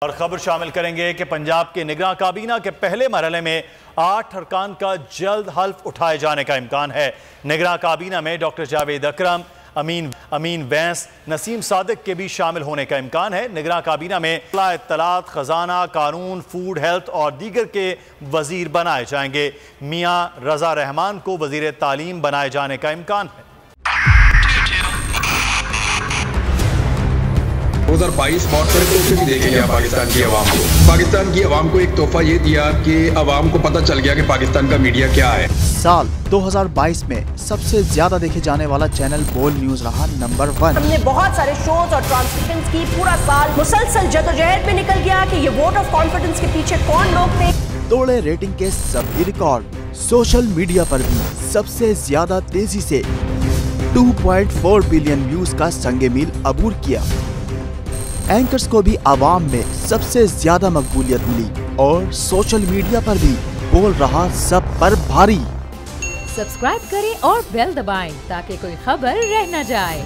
और खबर शामिल करेंगे कि पंजाब के निगरान काबीना के पहले मरहले में 8 अरकान का जल्द हल्फ उठाए जाने का इम्कान है। निगरान काबीना में डॉक्टर जावेद अकरम, अमीन वैंस, नसीम सादिक के भी शामिल होने का इम्कान है। निगरान काबीना में इत्तलात, खजाना, कानून, फूड, हेल्थ और दीगर के वजीर बनाए जाएंगे। मियां रजा रहमान को वजीर तालीम बनाए जाने का इम्कान है। 2022 बहुत सारे तोहफे भी देखे गया पाकिस्तान की आवाम को। पाकिस्तान की आवाम को एक तोहफा ये दिया कि आवाम को पता चल गया कि पाकिस्तान का मीडिया क्या है। साल 2022 में सबसे ज्यादा देखे जाने वाला चैनल बोल न्यूज रहा नंबर 1। हमने बहुत सारे शोज और ट्रांसमिशंस की, पूरा साल मुसलसल जदोजहद में निकल गया कि ये वोट ऑफ कॉन्फिडेंस के पीछे कौन लोग थे। तोड़े रेटिंग के सभी रिकॉर्ड। सोशल मीडिया पर भी सबसे ज्यादा तेजी से 2.4 बिलियन व्यूज का संगे मील अबूर किया। एंकर्स को भी आवाम में सबसे ज्यादा मकबूलियत मिली और सोशल मीडिया पर भी बोल रहा सब पर भारी। सब्सक्राइब करें और बेल दबाएं ताकि कोई खबर रह न जाए।